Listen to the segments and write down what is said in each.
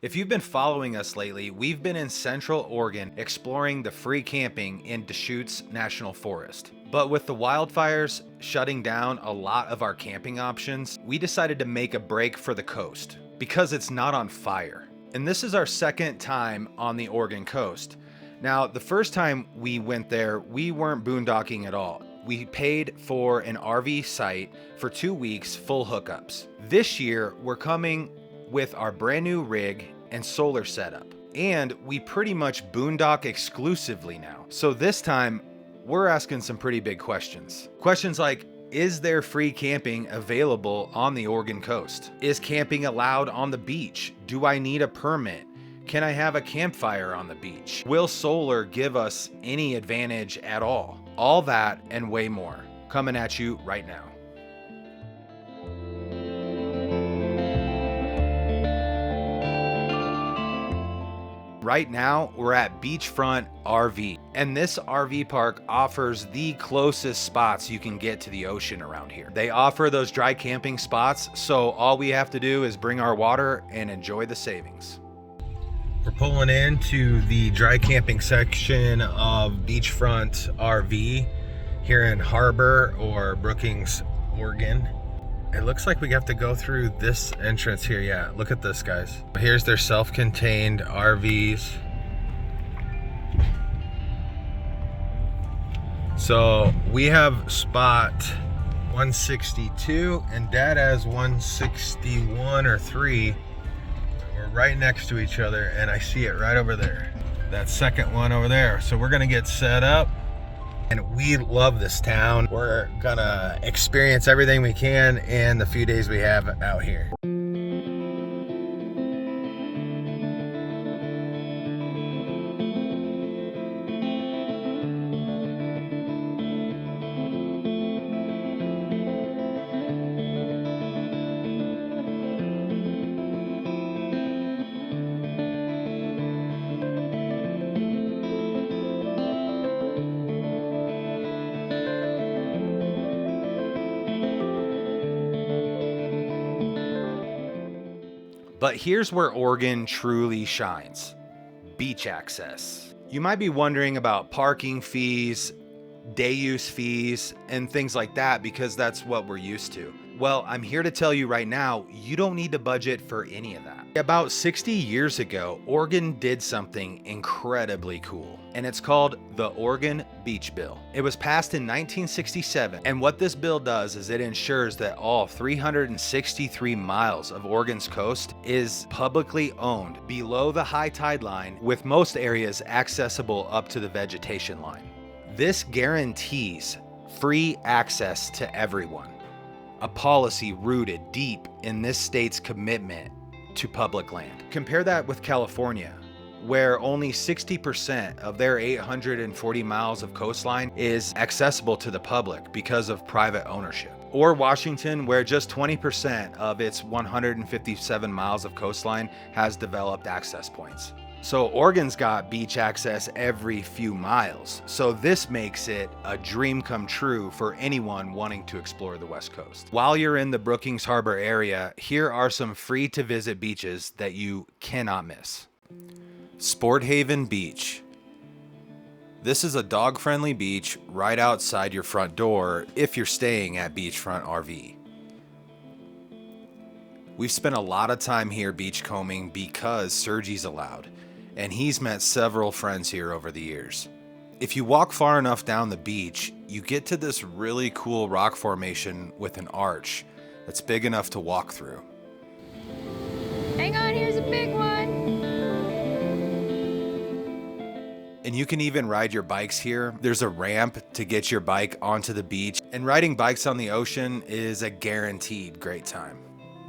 If you've been following us lately, we've been in Central Oregon exploring the free camping in Deschutes National Forest. But with the wildfires shutting down a lot of our camping options, we decided to make a break for the coast because it's not on fire. And this is our second time on the Oregon coast. Now, the first time we went there, we weren't boondocking at all. We paid for an RV site for 2 weeks, full hookups. This year, we're coming with our brand new rig and solar setup. And we pretty much boondock exclusively now. So this time, we're asking some pretty big questions. Questions like, is there free camping available on the Oregon coast? Is camping allowed on the beach? Do I need a permit? Can I have a campfire on the beach? Will solar give us any advantage at all? All that and way more coming at you right now. Right now, we're at Beachfront RV, and this RV park offers the closest spots you can get to the ocean around here. They offer those dry camping spots, so all we have to do is bring our water and enjoy the savings. We're pulling into the dry camping section of Beachfront RV here in Harbor or Brookings, Oregon. It looks like we have to go through this entrance here. Yeah, look at this, guys. Here's their self-contained RVs. So we have spot 162 and Dad has 161 or 3. We're right next to each other and I see it right over there. That second one over there. So we're gonna get set up. And we love this town. We're gonna experience everything we can in the few days we have out here. But here's where Oregon truly shines: beach access. You might be wondering about parking fees, day use fees, and things like that because that's what we're used to. Well, I'm here to tell you right now, you don't need to budget for any of that. About 60 years ago, Oregon did something incredibly cool, and it's called the Oregon Beach Bill. It was passed in 1967, and what this bill does is it ensures that all 363 miles of Oregon's coast is publicly owned below the high tide line, with most areas accessible up to the vegetation line. This guarantees free access to everyone, a policy rooted deep in this state's commitment to public land. Compare that with California, where only 60% of their 840 miles of coastline is accessible to the public because of private ownership. Or Washington, where just 20% of its 157 miles of coastline has developed access points. So Oregon's got beach access every few miles. So this makes it a dream come true for anyone wanting to explore the West Coast. While you're in the Brookings Harbor area, here are some free to visit beaches that you cannot miss. Sport Haven Beach. This is a dog-friendly beach right outside your front door if you're staying at Beachfront RV. We've spent a lot of time here beachcombing because Sergi's allowed, and he's met several friends here over the years. If you walk far enough down the beach, you get to this really cool rock formation with an arch that's big enough to walk through. Hang on, here's a big one. And you can even ride your bikes here. There's a ramp to get your bike onto the beach, and riding bikes on the ocean is a guaranteed great time.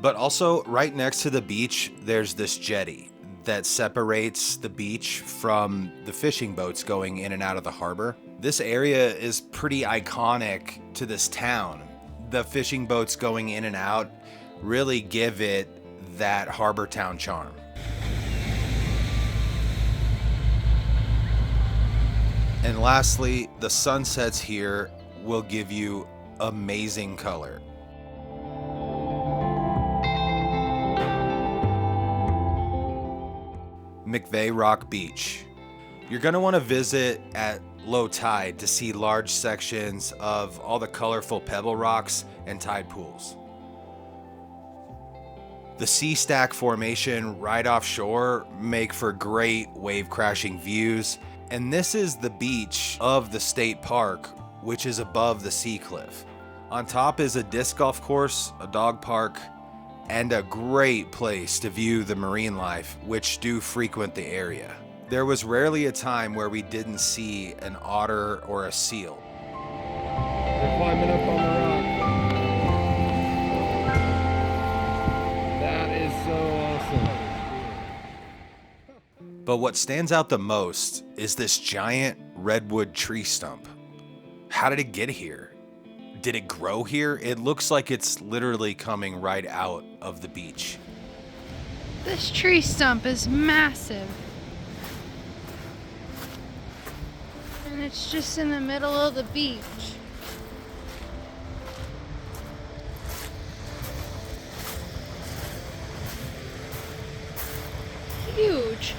But also, right next to the beach, there's this jetty that separates the beach from the fishing boats going in and out of the harbor. This area is pretty iconic to this town. The fishing boats going in and out really give it that harbor town charm. And lastly, the sunsets here will give you amazing color. McKay Rock Beach. You're going to want to visit at low tide to see large sections of all the colorful pebble rocks and tide pools. The sea stack formation right offshore make for great wave crashing views, and this is the beach of the state park, which is above the sea cliff. On top is a disc golf course, a dog park, and a great place to view the marine life, which do frequent the area. There was rarely a time where we didn't see an otter or a seal. They're climbing up on the rock. That is so awesome. But what stands out the most is this giant redwood tree stump. How did it get here? Did it grow here? It looks like it's literally coming right out of the beach. This tree stump is massive. And it's just in the middle of the beach. Huge.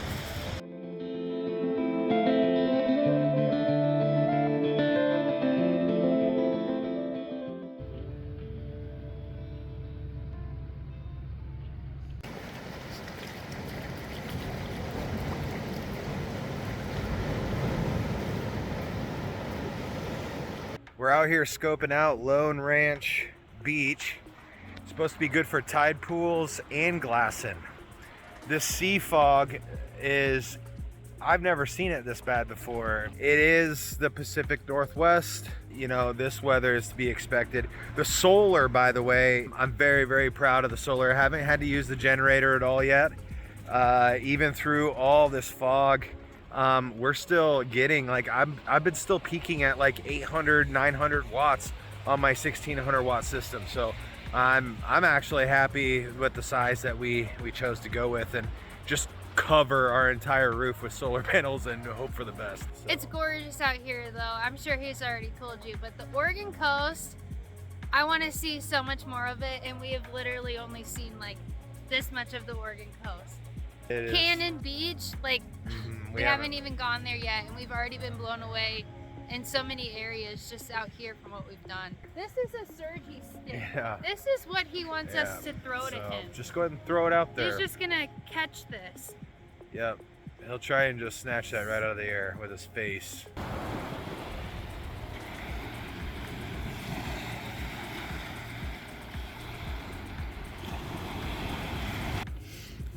We're out here scoping out Lone Ranch Beach. It's supposed to be good for tide pools and glassing. This sea fog is, I've never seen it this bad before. It is the Pacific Northwest. You know, this weather is to be expected. The solar, by the way, I'm very, very proud of the solar. I haven't had to use the generator at all yet. Even through all this fog, we're still getting, like, I've been still peaking at like 800, 900 watts on my 1600 watt system. So I'm actually happy with the size that we chose to go with, and just cover our entire roof with solar panels and hope for the best. So. It's gorgeous out here though. I'm sure he's already told you, but the Oregon coast, I want to see so much more of it, and we have literally only seen like this much of the Oregon coast. Cannon Beach, like we haven't even gone there yet, and we've already been blown away in so many areas just out here from what we've done. This is a surgy stick. Yeah. This is what he wants us to throw to him. Just go ahead and throw it out there. He's just gonna catch this. Yep. He'll try and just snatch that right out of the air with his face.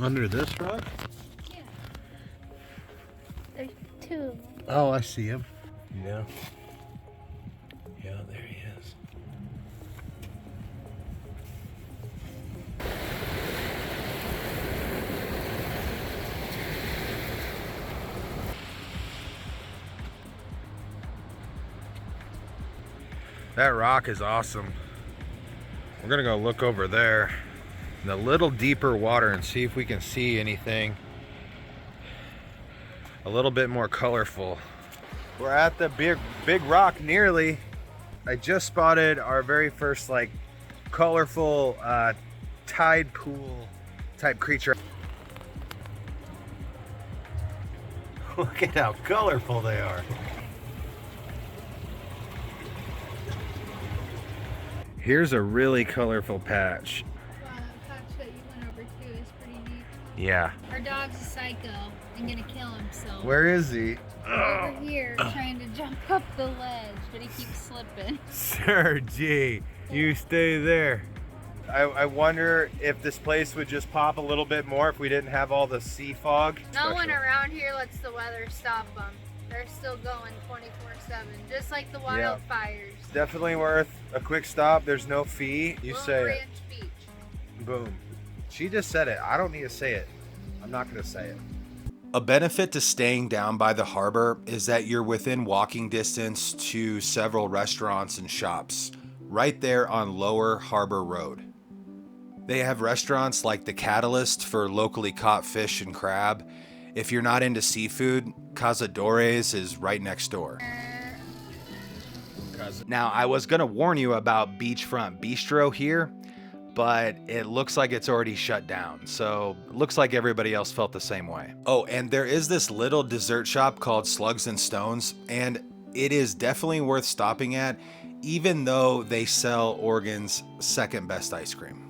Under this rock? Yeah. There's two of them. Oh, I see him. Yeah. Yeah, there he is. That rock is awesome. We're gonna go look over there in a little deeper water and see if we can see anything a little bit more colorful. We're at the big rock nearly. I just spotted our very first like colorful tide pool type creature. Look at how colorful they are. Here's a really colorful patch. Wow, that patch that you went over to is pretty neat. Yeah. Our dog's a psycho and gonna kill himself. Where is he? Over here, trying to jump up the ledge, but he keeps slipping. Sir G, you stay there. I wonder if this place would just pop a little bit more if we didn't have all the sea fog. No one around here lets the weather stop them. They're still going 24/7, just like the wildfires. Definitely worth a quick stop. There's no fee. You say it. Ranch Beach. Boom. She just said it. I don't need to say it. I'm not going to say it. A benefit to staying down by the harbor is that you're within walking distance to several restaurants and shops right there on Lower Harbor Road. They have restaurants like the Catalyst for locally caught fish and crab. If you're not into seafood, Cazadores is right next door. Now, I was going to warn you about Beachfront Bistro here, but it looks like it's already shut down. So it looks like everybody else felt the same way. Oh, and there is this little dessert shop called Slugs and Stones, and it is definitely worth stopping at, even though they sell Oregon's second best ice cream.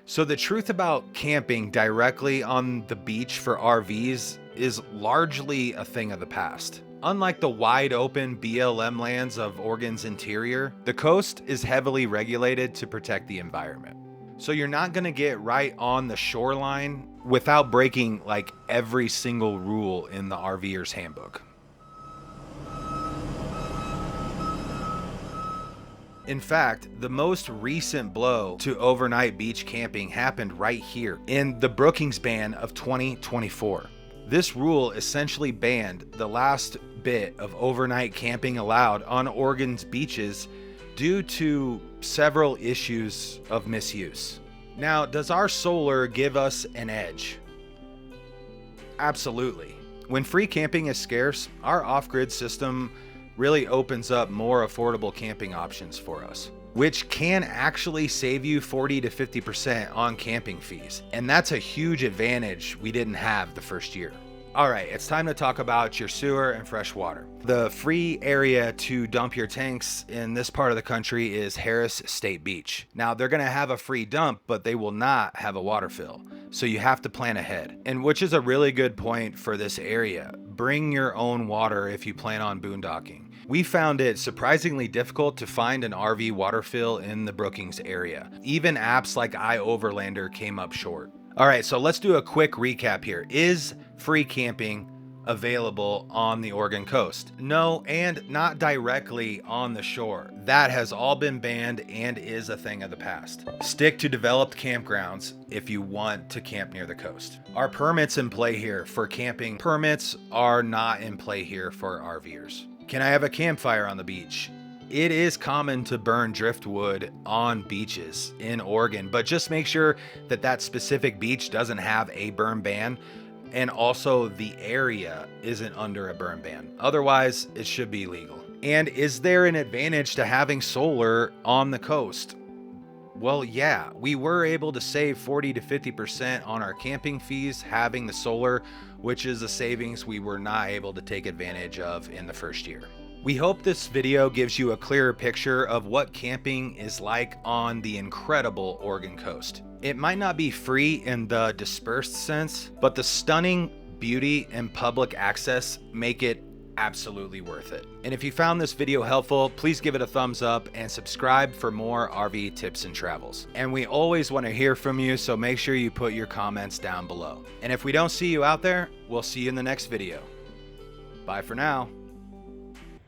So the truth about camping directly on the beach for RVs is largely a thing of the past. Unlike the wide open BLM lands of Oregon's interior, the coast is heavily regulated to protect the environment. So you're not gonna get right on the shoreline without breaking like every single rule in the RV'ers handbook. In fact, the most recent blow to overnight beach camping happened right here in the Brookings ban of 2024. This rule essentially banned the last bit of overnight camping allowed on Oregon's beaches due to several issues of misuse. Now, does our solar give us an edge? Absolutely. When free camping is scarce, our off-grid system really opens up more affordable camping options for us, which can actually save you 40 to 50% on camping fees. And that's a huge advantage we didn't have the first year. All right, it's time to talk about your sewer and fresh water. The free area to dump your tanks in this part of the country is Harris State Beach. Now, they're gonna have a free dump, but they will not have a water fill. So you have to plan ahead, and which is a really good point for this area. Bring your own water if you plan on boondocking. We found it surprisingly difficult to find an RV water fill in the Brookings area. Even apps like iOverlander came up short. All right, so let's do a quick recap here. Is free camping available on the Oregon coast? No, and not directly on the shore. That has all been banned and is a thing of the past. Stick to developed campgrounds if you want to camp near the coast. Are permits in play here for camping? Permits are not in play here for RV'ers. Can I have a campfire on the beach? It is common to burn driftwood on beaches in Oregon, but just make sure that that specific beach doesn't have a burn ban, and also the area isn't under a burn ban. Otherwise, it should be legal. And is there an advantage to having solar on the coast? Well, yeah, we were able to save 40 to 50% on our camping fees having the solar, which is a savings we were not able to take advantage of in the first year. We hope this video gives you a clearer picture of what camping is like on the incredible Oregon coast. It might not be free in the dispersed sense, but the stunning beauty and public access make it absolutely worth it. And if you found this video helpful, please give it a thumbs up and subscribe for more RV tips and travels. And we always want to hear from you, so make sure you put your comments down below. And if we don't see you out there, we'll see you in the next video. Bye for now.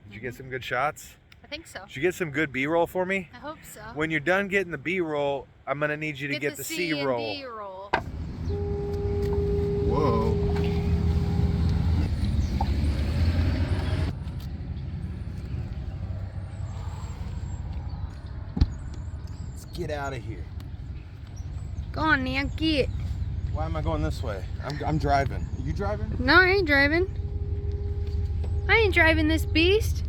Did you get some good shots? I think so. Did you get some good B-roll for me? I hope so. When you're done getting the B-roll, I'm gonna need you to get the C-roll. B-roll. Whoa. Let's get out of here. Go on, now, get. Why am I going this way? I'm driving. Are you driving? No, I ain't driving. I ain't driving this beast.